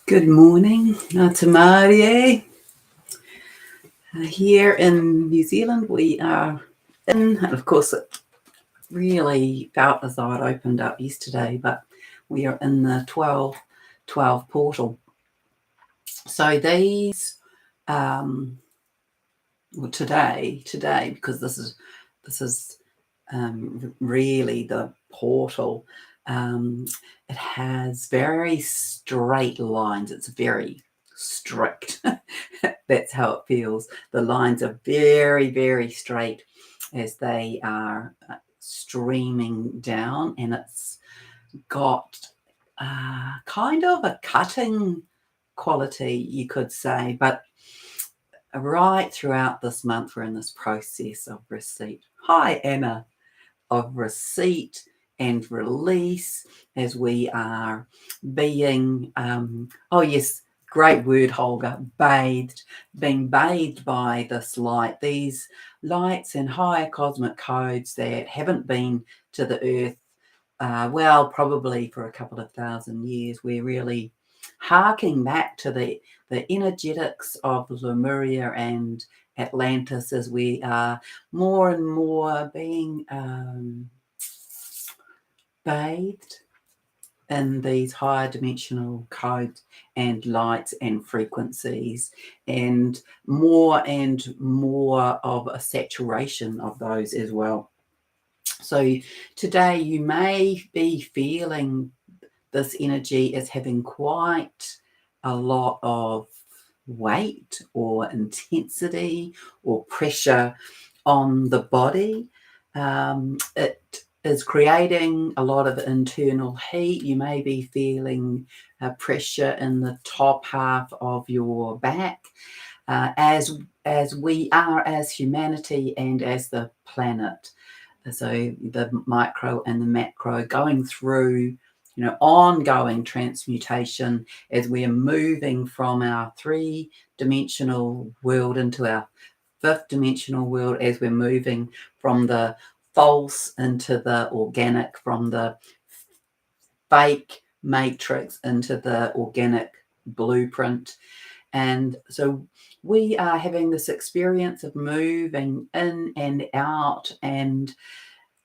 Good morning, Ngā Marie. Here in New Zealand, we are in, and of course it really felt as though it opened up yesterday, but we are in the 12 portal. So these, well, today, because this is really the portal. It has very straight lines. It's very strict. That's how it feels. The lines are very, very straight as they are streaming down, and it's got kind of a cutting quality, you could say, but right throughout this month we're in this process of receipt. Hi, Anna. Of receipt and release as we are being, oh yes, great word, Holger, being bathed by this light, these lights and higher cosmic codes that haven't been to the earth, well, probably for a couple of thousand years. We're really harking back to the energetics of Lemuria and Atlantis as we are more and more being bathed in these higher dimensional codes and lights and frequencies, and more of a saturation of those as well. So today you may be feeling this energy as having quite a lot of weight or intensity or pressure on the body. It is creating a lot of internal heat. You may be feeling pressure in the top half of your back, as we are as humanity and as the planet. So the micro and the macro going through, ongoing transmutation as we are moving from our 3-dimensional world into our 5th dimensional world, as we're moving from the false into the organic, from the fake matrix into the organic blueprint. And so we are having this experience of moving in and out, and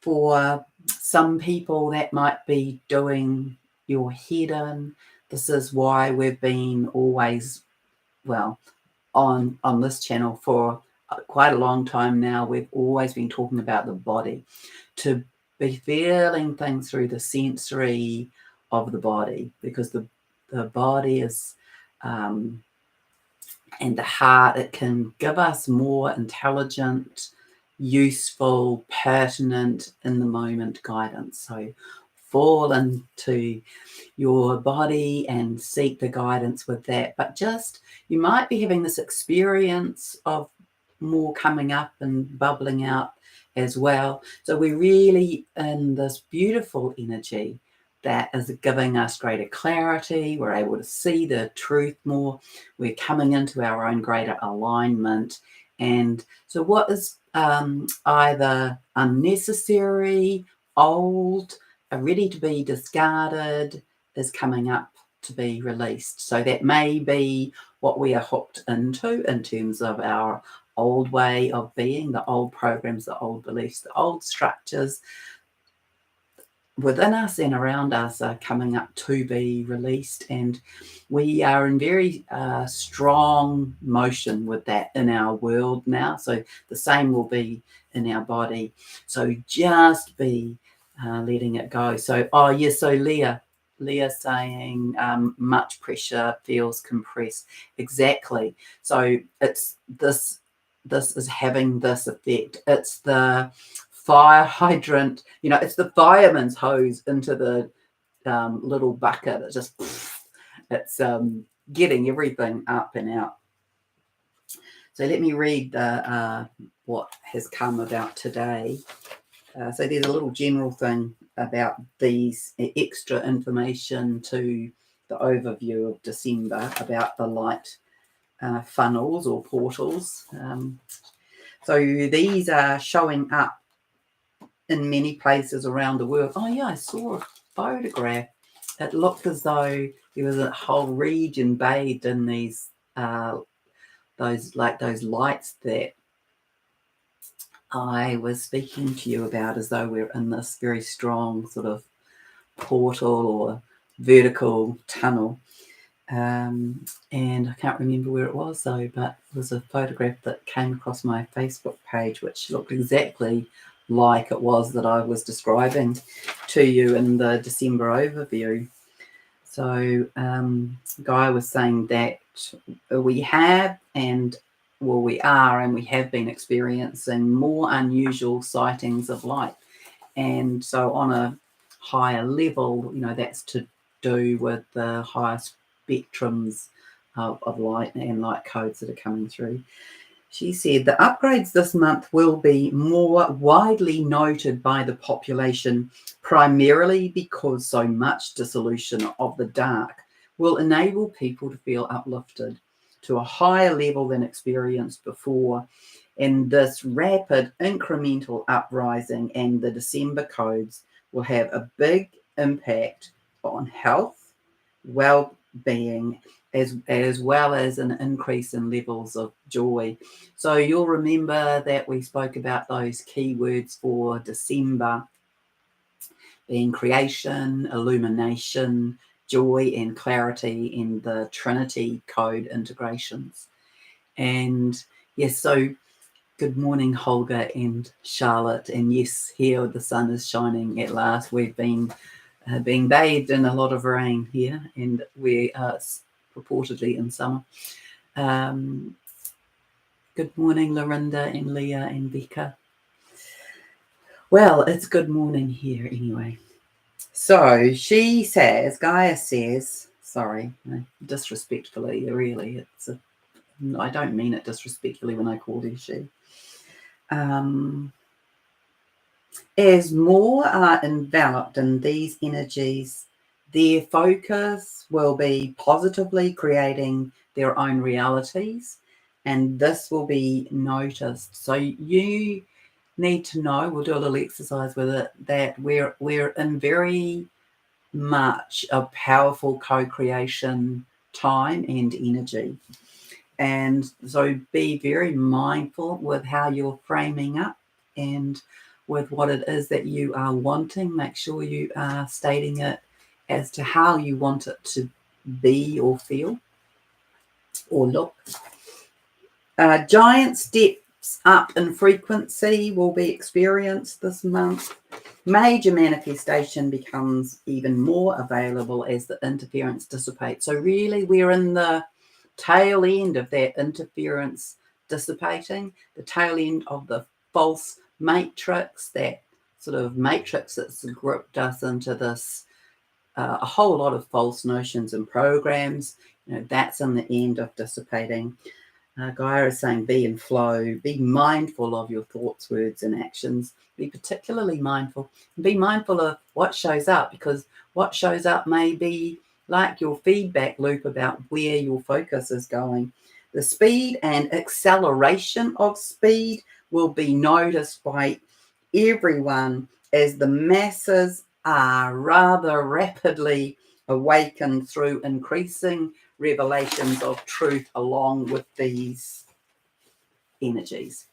for some people that might be doing your head in. This is why we've been always, well, on this channel for quite a long time now. We've always been talking about the body, to be feeling things through the sensory of the body, because the body is and the heart, it can give us more intelligent, useful, pertinent, in the moment guidance. So fall into your body and seek the guidance with that. But just, you might be having this experience of more coming up and bubbling out as well. So we're really in this beautiful energy that is giving us greater clarity. We're able to see the truth more. We're coming into our own greater alignment. And so what is either unnecessary, old, ready to be discarded, is coming up to be released. So that may be what we are hooked into in terms of our old way of being, the old programs, the old beliefs, the old structures within us and around us are coming up to be released. And we are in very strong motion with that in our world now. So the same will be in our body. So just be letting it go. So, oh yes, so Leah saying much pressure, feels compressed. Exactly. So it's this is having this effect. It's the fire hydrant, it's the fireman's hose into the little bucket. It just, it's getting everything up and out. So let me read the what has come about today. So there's a little general thing about these extra information to the overview of December about the light funnels or portals. So these are showing up in many places around the world. Oh yeah, I saw a photograph it looked as though there was a whole region bathed in these those lights that I was speaking to you about, as though we're in this very strong sort of portal or vertical tunnel. And I can't remember where it was though, but it was a photograph that came across my Facebook page which looked exactly like it was that I was describing to you in the December overview. So Guy was saying that we have we are and we have been experiencing more unusual sightings of light. And so on a higher level, that's to do with the higher spectrums of light and light codes that are coming through. She said the upgrades this month will be more widely noted by the population, primarily because so much dissolution of the dark will enable people to feel uplifted to a higher level than experienced before. And this rapid incremental uprising and the December codes will have a big impact on health, well-being, as well as an increase in levels of joy. So you'll remember that we spoke about those keywords for December being creation, illumination, joy, and clarity in the Trinity code integrations. And yes, so good morning, Holger and Charlotte. And yes, here the sun is shining at last. We've been being bathed in a lot of rain here, and we are purportedly in summer. Good morning, Lorinda and Leah and Becca. Well, it's good morning here anyway. So she says, Gaia says, sorry, disrespectfully, really, I don't mean it disrespectfully when I call her she. As more are enveloped in these energies, their focus will be positively creating their own realities, and this will be noticed. So you need to know, we'll do a little exercise with it, that we're in very much a powerful co-creation time and energy. And so be very mindful with how you're framing up and with what it is that you are wanting. Make sure you are stating it as to how you want it to be or feel or look. Giant steps up in frequency will be experienced this month. Major manifestation becomes even more available as the interference dissipates. So really we're in the tail end of that interference dissipating, the tail end of the false matrix, that sort of matrix that's gripped us into this a whole lot of false notions and programs. That's in the end of dissipating. Gaia is saying be in flow, be mindful of your thoughts, words and actions. Be particularly mindful. Be mindful of what shows up, because what shows up may be like your feedback loop about where your focus is going. The speed and acceleration of speed will be noticed by everyone as the masses are rather rapidly awakened through increasing revelations of truth along with these energies.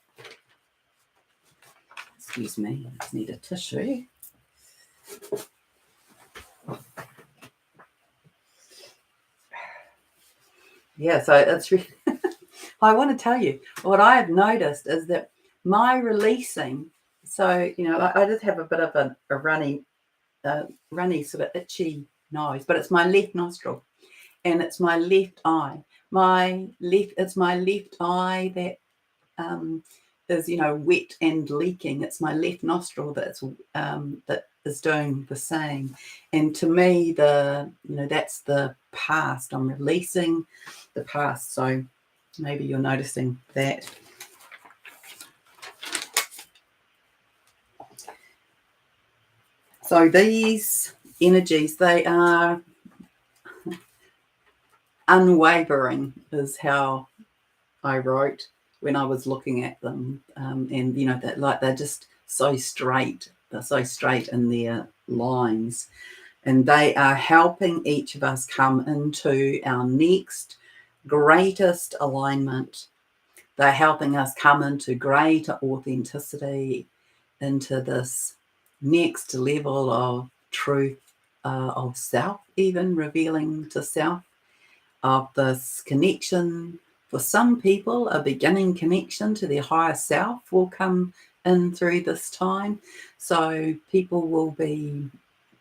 Excuse me, I just need a tissue. Yeah, so it's really I want to tell you what I have noticed is that my releasing, so I just have a bit of a runny sort of itchy nose, but it's my left nostril and it's my left eye. It's my left eye that is wet and leaking. It's my left nostril that is doing the same. And to me, that's the past. I'm releasing the past. So maybe you're noticing that. So these energies, they are unwavering, is how I wrote when I was looking at them. And that they're just so straight. They're so straight in their lines. And they are helping each of us come into our next greatest alignment. They're helping us come into greater authenticity, into this next level of truth, of self, even revealing to self, of this connection. For some people, a beginning connection to their higher self will come in through this time. So people will be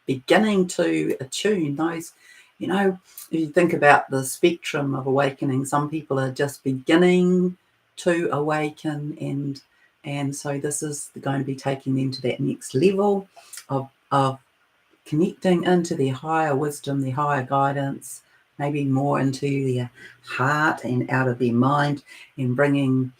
beginning to attune those, if you think about the spectrum of awakening, some people are just beginning to awaken, and so this is going to be taking them to that next level of connecting into their higher wisdom, their higher guidance, maybe more into their heart and out of their mind, and bringing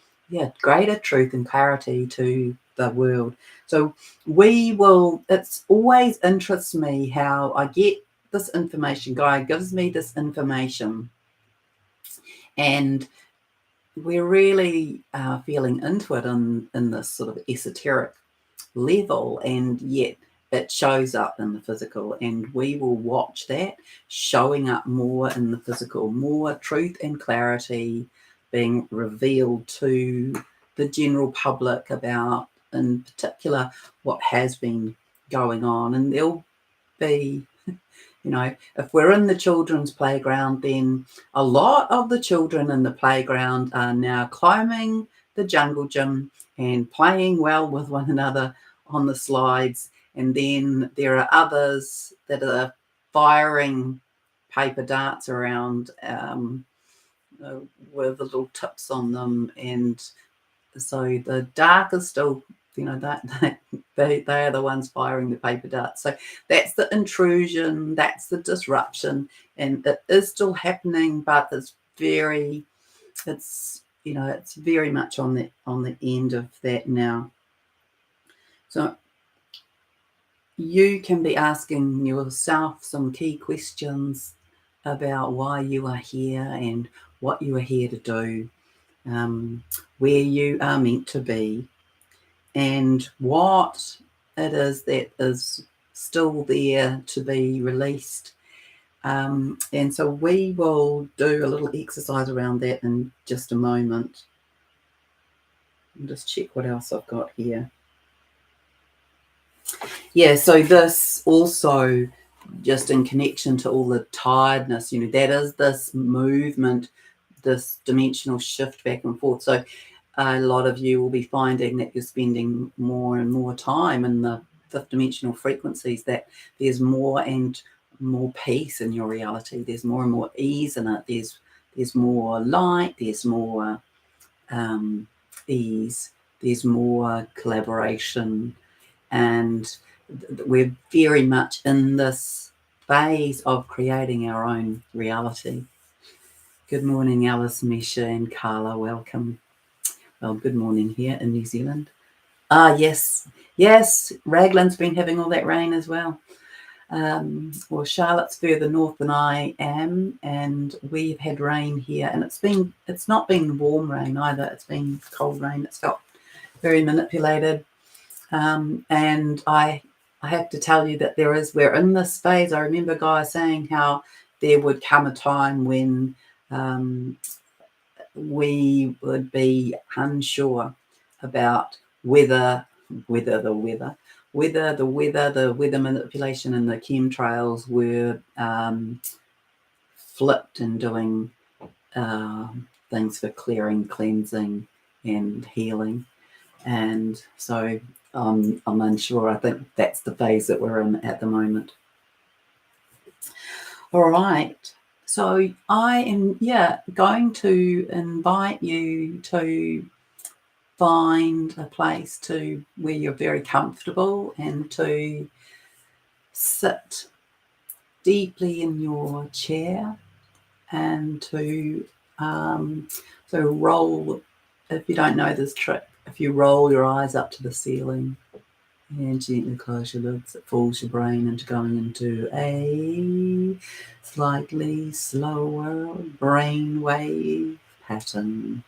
greater truth and clarity to the world. So it's always interests me how I get this information. Gaia gives me this information, and we're really feeling into it in this sort of esoteric level, and yet it shows up in the physical, and we will watch that showing up more in the physical, more truth and clarity being revealed to the general public about, in particular, what has been going on. And there'll be, if we're in the children's playground, then a lot of the children in the playground are now climbing the jungle gym and playing well with one another on the slides. And then there are others that are firing paper darts around with the little tips on them. And so the dark is still, that they are the ones firing the paper darts. So that's the intrusion, that's the disruption, and it is still happening, but it's very much on the end of that now. So you can be asking yourself some key questions about why you are here and what you are here to do, where you are meant to be, and what it is that is still there to be released. And so we will do a little exercise around that in just a moment. I'll just check what else I've got here. Yeah, so this also, just in connection to all the tiredness, that is this movement, this dimensional shift back and forth. So a lot of you will be finding that you're spending more and more time in the fifth dimensional frequencies, that there's more and more peace in your reality. There's more and more ease in it. There's more light. There's more ease. There's more collaboration. And we're very much in this phase of creating our own reality. Good morning, Alice, Misha, and Carla. Welcome. Well, good morning here in New Zealand. Yes, Raglan's been having all that rain as well. Well, Charlotte's further north than I am, and we've had rain here, and it's not been warm rain either. It's been cold rain. It's felt very manipulated, and I have to tell you that we're in this phase. I remember Gaia saying how there would come a time when we would be unsure about whether the weather manipulation and the chemtrails were flipped and doing things for clearing, cleansing, and healing. And so I'm unsure. I think that's the phase that we're in at the moment. All right. So I am, going to invite you to find a place where you're very comfortable and to sit deeply in your chair, and to roll, if you don't know this trick, if you roll your eyes up to the ceiling and gently close your lids, it fools your brain into going into a slightly slower brainwave pattern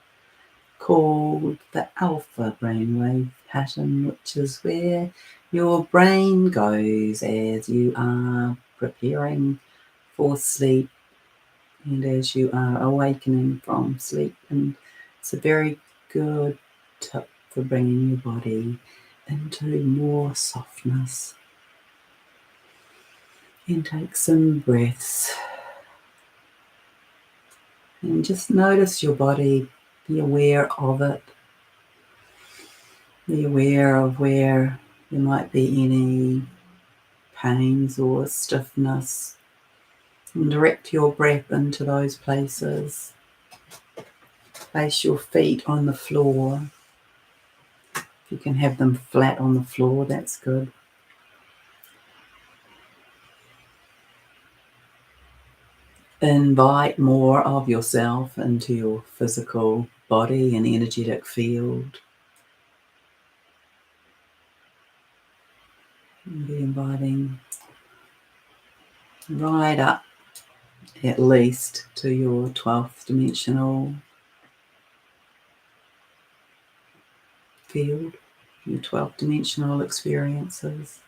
called the alpha brainwave pattern, which is where your brain goes as you are preparing for sleep and as you are awakening from sleep. And it's a very good tip for bringing your body into more softness. And take some breaths. And just notice your body, be aware of it. Be aware of where there might be any pains or stiffness. And direct your breath into those places. Place your feet on the floor. If you can have them flat on the floor, that's good. Invite more of yourself into your physical body and energetic field. And be inviting right up at least to your 12th dimensional field, your 12th dimensional experiences.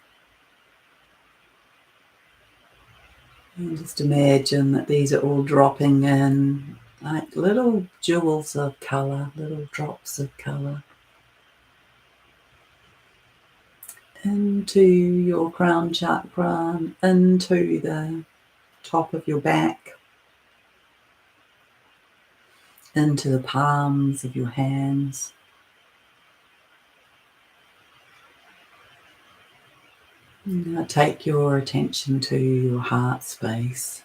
And just imagine that these are all dropping in like little jewels of colour, little drops of colour into your crown chakra, into the top of your back, into the palms of your hands. Now take your attention to your heart space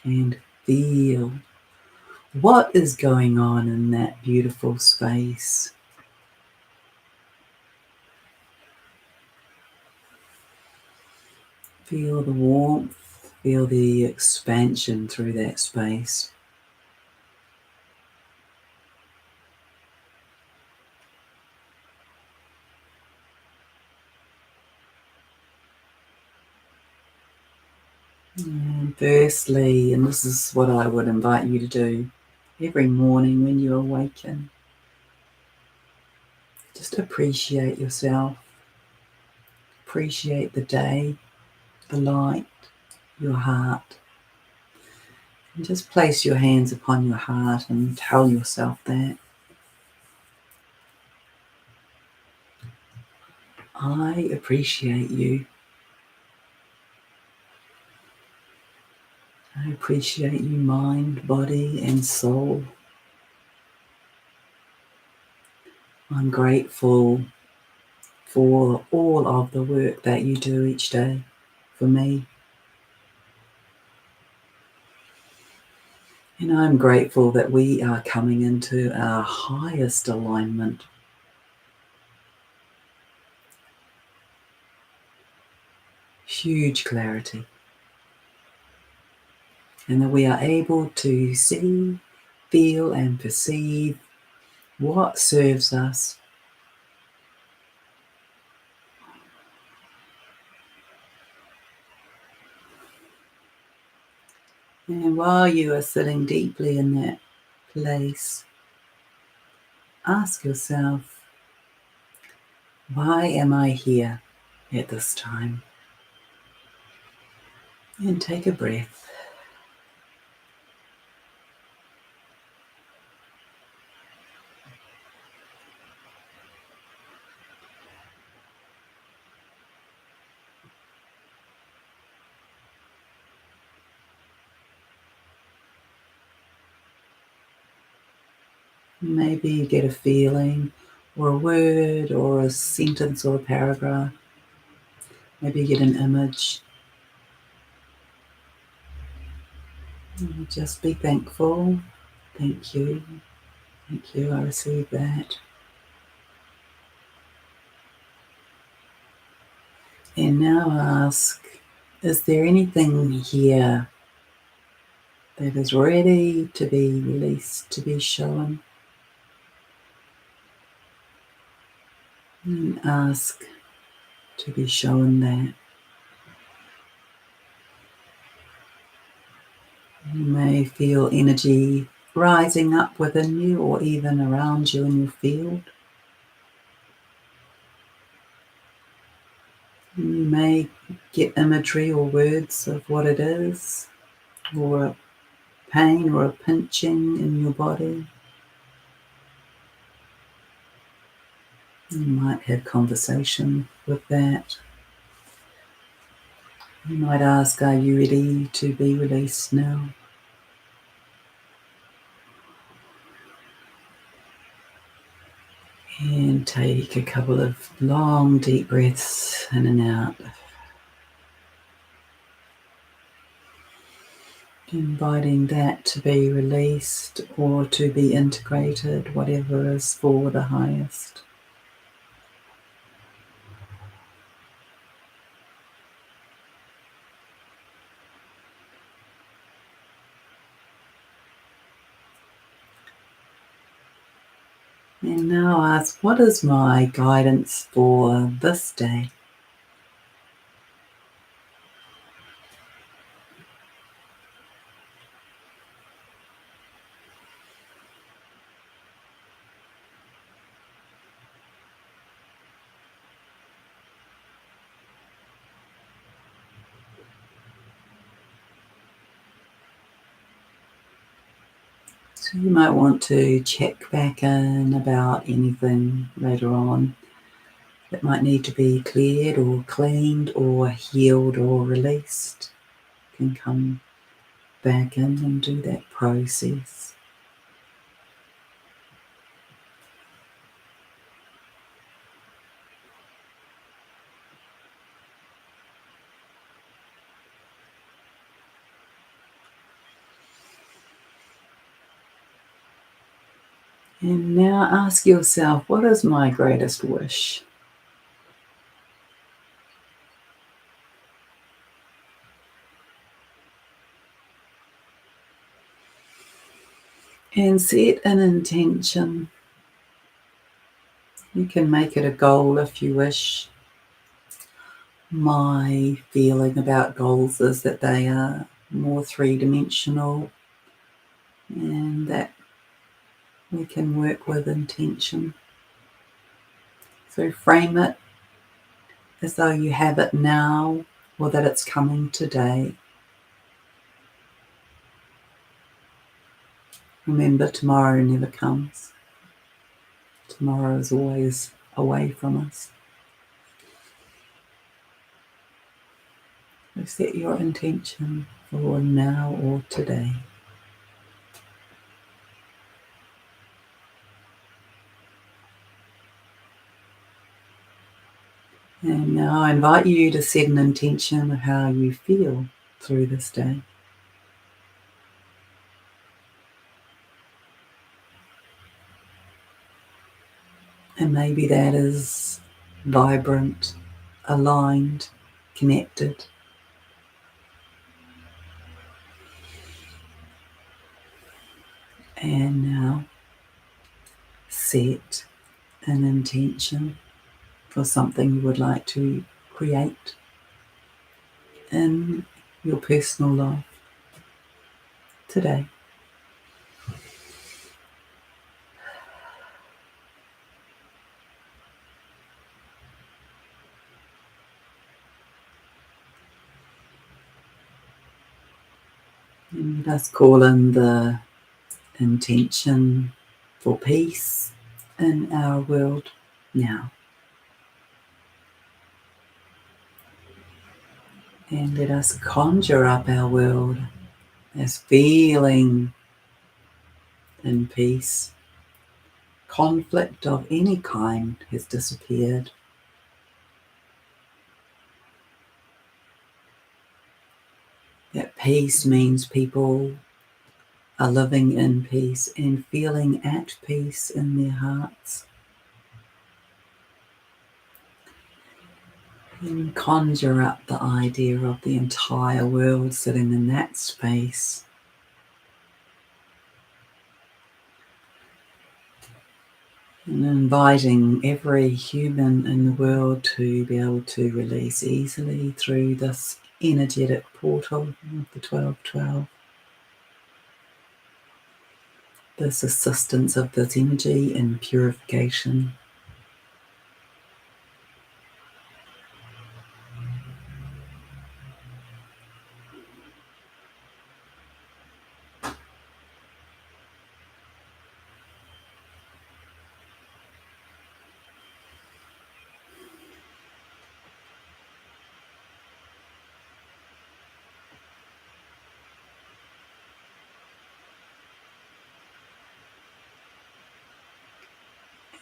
and feel what is going on in that beautiful space. Feel the warmth, feel the expansion through that space. And firstly, and this is what I would invite you to do every morning when you awaken, just appreciate yourself, appreciate the day, the light, your heart. And just place your hands upon your heart and tell yourself that. I appreciate you. I appreciate you, mind, body, and soul. I'm grateful for all of the work that you do each day for me. And I'm grateful that we are coming into our highest alignment. Huge clarity. And that we are able to see, feel, and perceive what serves us. And while you are sitting deeply in that place, ask yourself, why am I here at this time? And take a breath. Maybe you get a feeling or a word or a sentence or a paragraph. Maybe you get an image. And just be thankful. Thank you. Thank you. I received that. And now ask, is there anything here that is ready to be released, to be shown? And ask to be shown that. You may feel energy rising up within you or even around you in your field. And you may get imagery or words of what it is, or a pain or a pinching in your body. You might have conversation with that. You might ask, are you ready to be released now? And take a couple of long, deep breaths in and out. Inviting that to be released or to be integrated, whatever is for the highest. And now ask, what is my guidance for this day? So you might want to check back in about anything later on that might need to be cleared or cleaned or healed or released. You can come back in and do that process. And now ask yourself, what is my greatest wish? And set an intention. You can make it a goal if you wish. My feeling about goals is that they are more three-dimensional and that we can work with intention. So frame it as though you have it now or that it's coming today. Remember, tomorrow never comes. Tomorrow is always away from us. So set your intention for now or today. And now I invite you to set an intention of how you feel through this day. And maybe that is vibrant, aligned, connected. And now set an intention for something you would like to create in your personal life today. And let's call in the intention for peace in our world now. And let us conjure up our world as feeling in peace. Conflict of any kind has disappeared. That peace means people are living in peace and feeling at peace in their hearts. And conjure up the idea of the entire world sitting in that space. And inviting every human in the world to be able to release easily through this energetic portal of the 1212. This assistance of this energy in purification.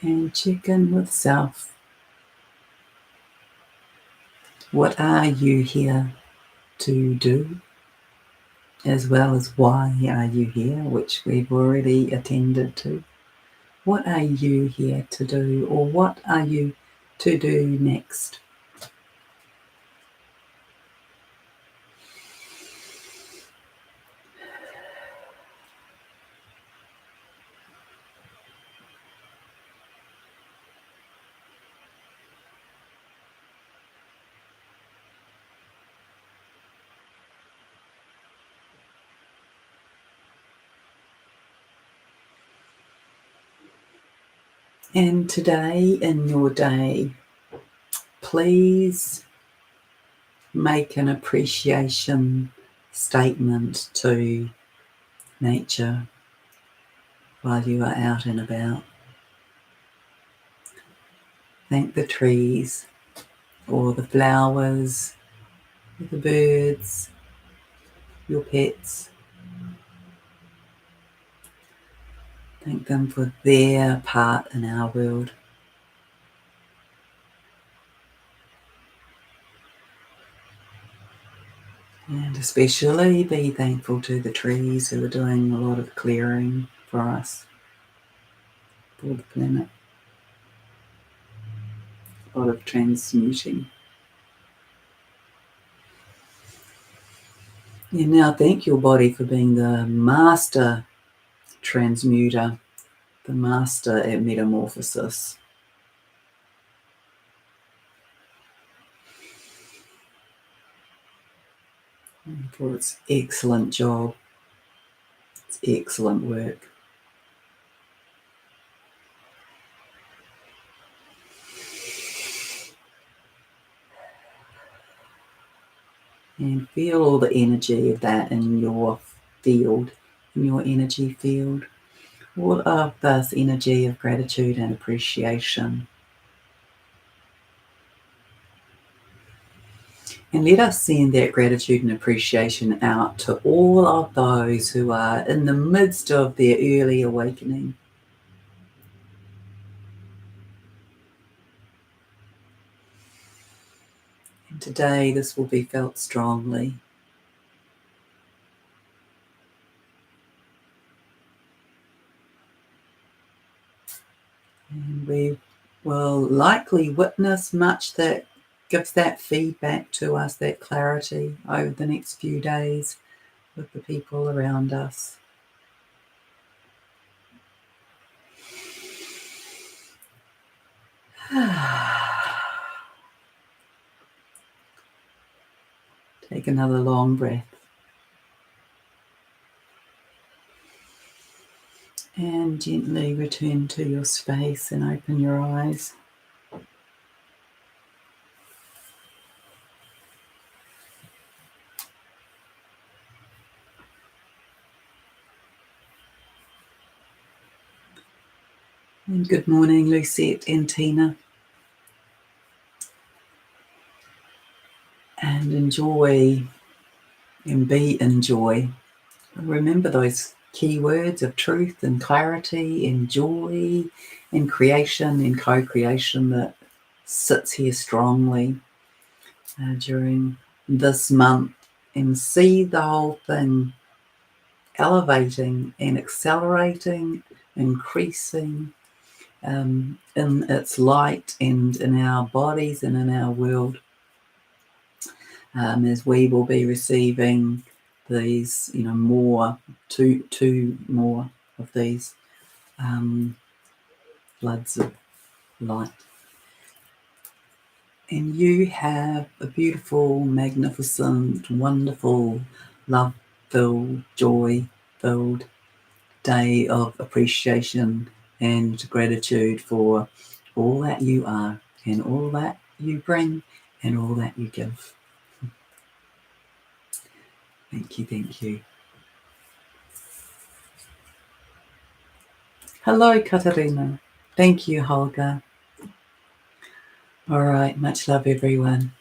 and check in with self. What are you here to do? As well as why are you here, which we've already attended to. What are you here to do, or what are you to do next? And today in your day, please make an appreciation statement to nature while you are out and about. Thank the trees, or the flowers, or the birds, your pets. Thank them for their part in our world. And especially be thankful to the trees who are doing a lot of clearing for us, for the planet. A lot of transmuting. You now thank your body for being the master transmuter, the master at metamorphosis. And for its excellent job, its excellent work. And feel all the energy of that in your field, in your energy field. All of this energy of gratitude and appreciation. And let us send that gratitude and appreciation out to all of those who are in the midst of their early awakening. And today this will be felt strongly. And we will likely witness much that gives that feedback to us, that clarity over the next few days with the people around us. Take another long breath. And gently return to your space and open your eyes. And good morning, Lucette and Tina. And enjoy and be in joy. Remember those key words of truth and clarity and joy and creation and co-creation that sits here strongly during this month, and see the whole thing elevating and accelerating, increasing in its light and in our bodies and in our world, as we will be receiving these, more, two more of these floods of light. And you have a beautiful, magnificent, wonderful, love-filled, joy-filled day of appreciation and gratitude for all that you are and all that you bring and all that you give. Thank you, thank you. Hello, Katarina. Thank you, Holger. All right, much love, everyone.